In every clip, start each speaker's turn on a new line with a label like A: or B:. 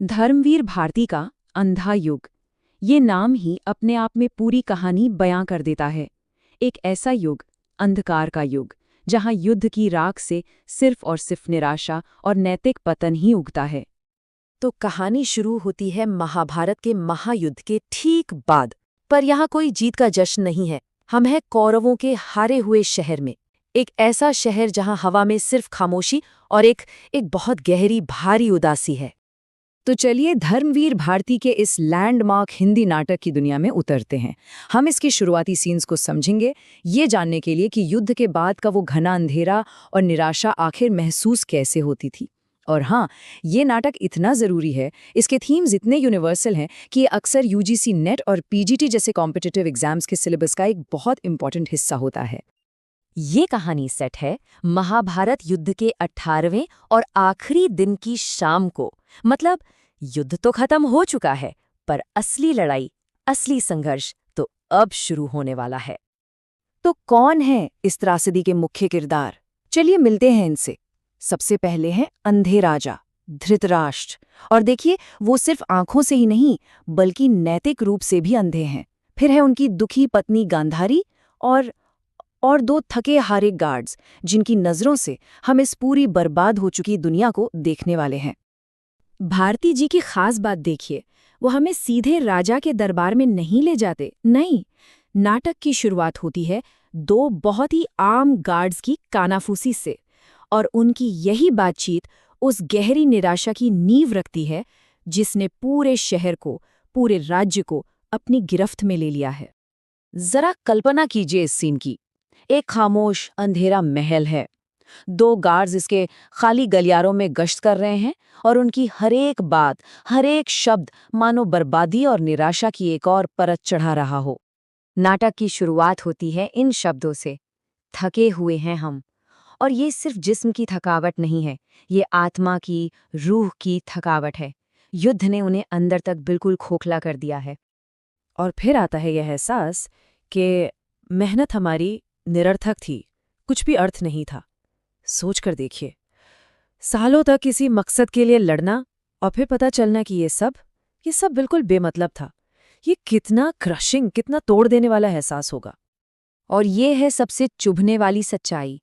A: धर्मवीर भारती का अंधा युग, ये नाम ही अपने आप में पूरी कहानी बयां कर देता है। एक ऐसा युग, अंधकार का युग, जहां युद्ध की राख से सिर्फ और सिर्फ निराशा और नैतिक पतन ही उगता है।
B: तो कहानी शुरू होती है महाभारत के महायुद्ध के ठीक बाद। पर यहाँ कोई जीत का जश्न नहीं है। हम हैं कौरवों के हारे हुए शहर में। एक ऐसा शहर जहाँ हवा में सिर्फ खामोशी और एक बहुत गहरी भारी उदासी है।
C: तो चलिए धर्मवीर भारती के इस लैंडमार्क हिंदी नाटक की दुनिया में उतरते हैं। हम इसकी शुरुआती सीन्स को समझेंगे, ये जानने के लिए कि युद्ध के बाद का वो घना अंधेरा और निराशा आखिर महसूस कैसे होती थी। और हाँ, ये नाटक इतना ज़रूरी है, इसके थीम्स इतने यूनिवर्सल हैं कि ये अक्सर यूजीसी नेट और पीजीटी जैसे कॉम्पिटिटिव एग्जाम्स के सिलेबस का एक बहुत इंपॉर्टेंट हिस्सा होता है।
B: ये कहानी सेट है महाभारत युद्ध के 18वें और आखिरी दिन की शाम को। मतलब युद्ध तो खत्म हो चुका है, पर असली लड़ाई, असली संघर्ष तो अब शुरू होने वाला है।
C: तो कौन है इस त्रासदी के मुख्य किरदार? चलिए मिलते हैं इनसे। सबसे पहले हैं अंधे राजा धृतराष्ट्र। और देखिए, वो सिर्फ आंखों से ही नहीं बल्कि नैतिक रूप से भी अंधे हैं। फिर है उनकी दुखी पत्नी गांधारी और दो थके हारे गार्ड्स, जिनकी नज़रों से हम इस पूरी बर्बाद हो चुकी दुनिया को देखने वाले हैं।
A: भारती जी की खास बात देखिए, वो हमें सीधे राजा के दरबार में नहीं ले जाते। नहीं, नाटक की शुरुआत होती है दो बहुत ही आम गार्ड्स की कानाफूसी से, और उनकी यही बातचीत उस गहरी निराशा की नींव रखती है जिसने पूरे शहर को, पूरे राज्य को अपनी गिरफ्त में ले लिया है।
B: जरा कल्पना कीजिए इस सीन की। एक खामोश अंधेरा महल है। दो गार्ड्स इसके खाली गलियारों में गश्त कर रहे हैं और उनकी हरेक बात, हरेक शब्द मानो बर्बादी और निराशा की एक और परत चढ़ा रहा हो। नाटक की शुरुआत होती है इन शब्दों से, थके हुए हैं हम। और ये सिर्फ जिस्म की थकावट नहीं है, ये आत्मा की, रूह की थकावट है। युद्ध ने उन्हें अंदर तक बिल्कुल खोखला कर दिया है।
A: और फिर आता है यह एहसास कि मेहनत हमारी निरर्थक थी, कुछ भी अर्थ नहीं था। सोच कर देखिए, सालों तक किसी मकसद के लिए लड़ना और फिर पता चलना कि ये सब बिल्कुल बेमतलब था। ये कितना क्रशिंग, कितना तोड़ देने वाला एहसास होगा।
B: और ये है सबसे चुभने वाली सच्चाई।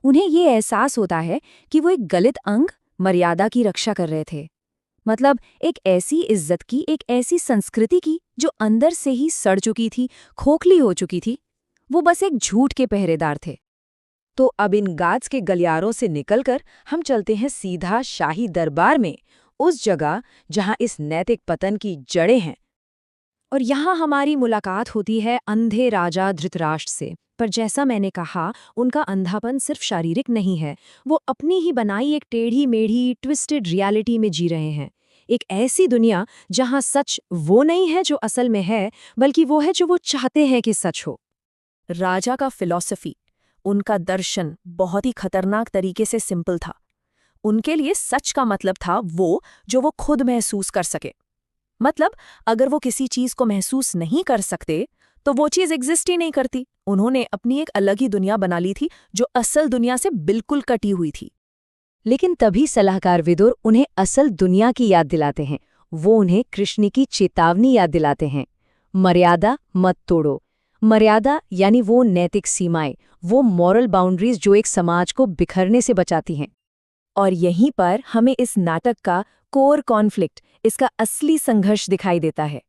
B: उन्हें ये एहसास होता है कि वो एक गलित अंग, मर्यादा की रक्षा कर रहे थे। मतलब एक ऐसी इज्जत की, एक ऐसी संस्कृति की जो अंदर से ही सड़ चुकी थी, खोखली हो चुकी थी। वो बस एक झूठ के पहरेदार थे। तो अब इन गार्ड्स के गलियारों से निकलकर हम चलते हैं सीधा शाही दरबार में, उस जगह जहां इस नैतिक पतन की जड़ें हैं।
A: और यहाँ हमारी मुलाकात होती है अंधे राजा धृतराष्ट्र से। पर जैसा मैंने कहा, उनका अंधापन सिर्फ शारीरिक नहीं है, वो अपनी ही बनाई एक टेढ़ी मेढ़ी ट्विस्टेड रियलिटी में जी रहे हैं। एक ऐसी दुनिया जहाँ सच वो नहीं है जो असल में है, बल्कि वो है जो वो चाहते हैं कि सच हो। राजा का फिलॉसफी, उनका दर्शन बहुत ही खतरनाक तरीके से सिंपल था। उनके लिए सच का मतलब था वो जो वो खुद महसूस कर सके। मतलब अगर वो किसी चीज को महसूस नहीं कर सकते तो वो चीज एग्जिस्ट ही नहीं करती। उन्होंने अपनी एक अलग ही दुनिया बना ली थी जो असल दुनिया से बिल्कुल कटी हुई थी।
B: लेकिन तभी सलाहकार विदुर उन्हें असल दुनिया की याद दिलाते हैं। वो उन्हें कृष्ण की चेतावनी याद दिलाते हैं, मर्यादा मत तोड़ो। मर्यादा यानी वो नैतिक सीमाएं, वो मॉरल बाउंड्रीज जो एक समाज को बिखरने से बचाती हैं।
A: और यहीं पर हमें इस नाटक का कोर कॉन्फ्लिक्ट, इसका असली संघर्ष दिखाई देता है।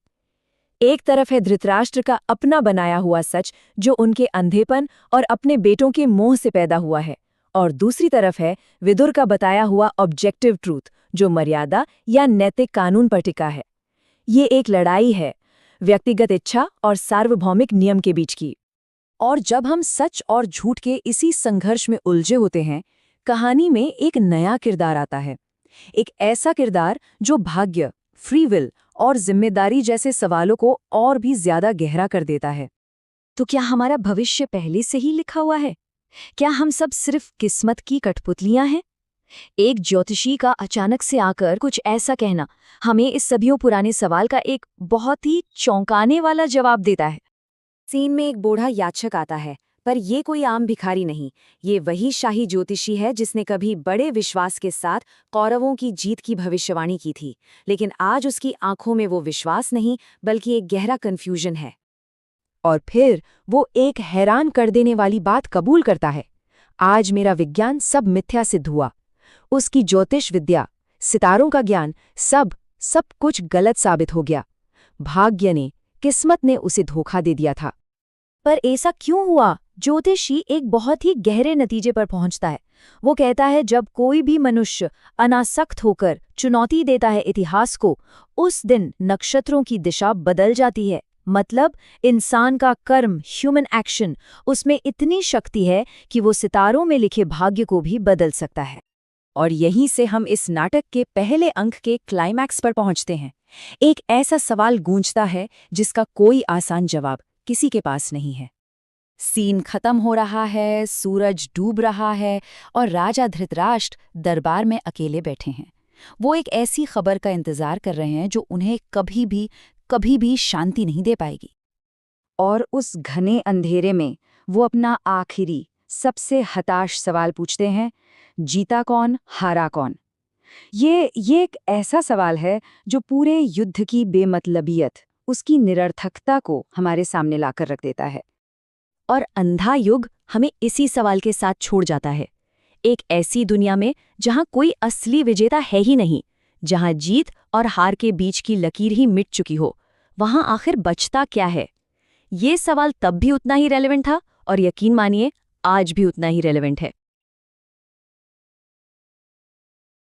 A: एक तरफ है धृतराष्ट्र का अपना बनाया हुआ सच जो उनके अंधेपन और अपने बेटों के मोह से पैदा हुआ है, और दूसरी तरफ है विदुर का बताया हुआ ऑब्जेक्टिव ट्रूथ जो मर्यादा या नैतिक कानून पर टिका है। ये एक लड़ाई है व्यक्तिगत इच्छा और सार्वभौमिक नियम के बीच की। और जब हम सच और झूठ के इसी संघर्ष में उलझे होते हैं, कहानी में एक नया किरदार आता है। एक ऐसा किरदार जो भाग्य, फ्री विल और जिम्मेदारी जैसे सवालों को और भी ज्यादा गहरा कर देता है।
B: तो क्या हमारा भविष्य पहले से ही लिखा हुआ है? क्या हम सब सिर्फ किस्मत की कठपुतलियां हैं? एक ज्योतिषी का अचानक से आकर कुछ ऐसा कहना हमें इस सदियों पुराने सवाल का एक बहुत ही चौंकाने वाला जवाब देता है। सीन में एक बूढ़ा याचक आता है, पर ये कोई आम भिखारी नहीं, ये वही शाही ज्योतिषी है जिसने कभी बड़े विश्वास के साथ कौरवों की जीत की भविष्यवाणी की थी। लेकिन आज उसकी आंखों में वो विश्वास नहीं, बल्कि एक गहरा कन्फ्यूजन है।
A: और फिर वो एक हैरान कर देने वाली बात कबूल करता है। आज मेरा विज्ञान सब मिथ्या सिद्ध हुआ। उसकी ज्योतिष विद्या, सितारों का ज्ञान, सब कुछ गलत साबित हो गया। भाग्य ने, किस्मत ने उसे धोखा दे दिया था।
B: पर ऐसा क्यों हुआ? ज्योतिषी एक बहुत ही गहरे नतीजे पर पहुंचता है। वो कहता है जब कोई भी मनुष्य अनासक्त होकर चुनौती देता है इतिहास को, उस दिन नक्षत्रों की दिशा बदल जाती है। मतलब इंसान का कर्म, ह्यूमन एक्शन, उसमें इतनी शक्ति है कि वो सितारों में लिखे भाग्य को भी बदल सकता है।
C: और यहीं से हम इस नाटक के पहले अंक के क्लाइमैक्स पर पहुंचते हैं। एक ऐसा सवाल गूंजता है जिसका कोई आसान जवाब किसी के पास नहीं है। सीन खत्म हो रहा है, सूरज डूब रहा है और राजा धृतराष्ट्र दरबार में अकेले बैठे हैं। वो एक ऐसी खबर का इंतजार कर रहे हैं जो उन्हें कभी भी शांति नहीं दे पाएगी। और उस घने अंधेरे में वो अपना आखिरी, सबसे हताश सवाल पूछते हैं, जीता कौन, हारा कौन? ये एक ऐसा सवाल है जो पूरे युद्ध की बेमतलबियत, उसकी निरर्थकता को हमारे सामने लाकर रख देता है।
B: और अंधा युग हमें इसी सवाल के साथ छोड़ जाता है। एक ऐसी दुनिया में जहां कोई असली विजेता है ही नहीं, जहां जीत और हार के बीच की लकीर ही मिट चुकी हो, वहां आखिर बचता क्या है? ये सवाल तब भी उतना ही रेलेवेंट था और यकीन मानिए आज भी उतना ही रेलेवेंट है।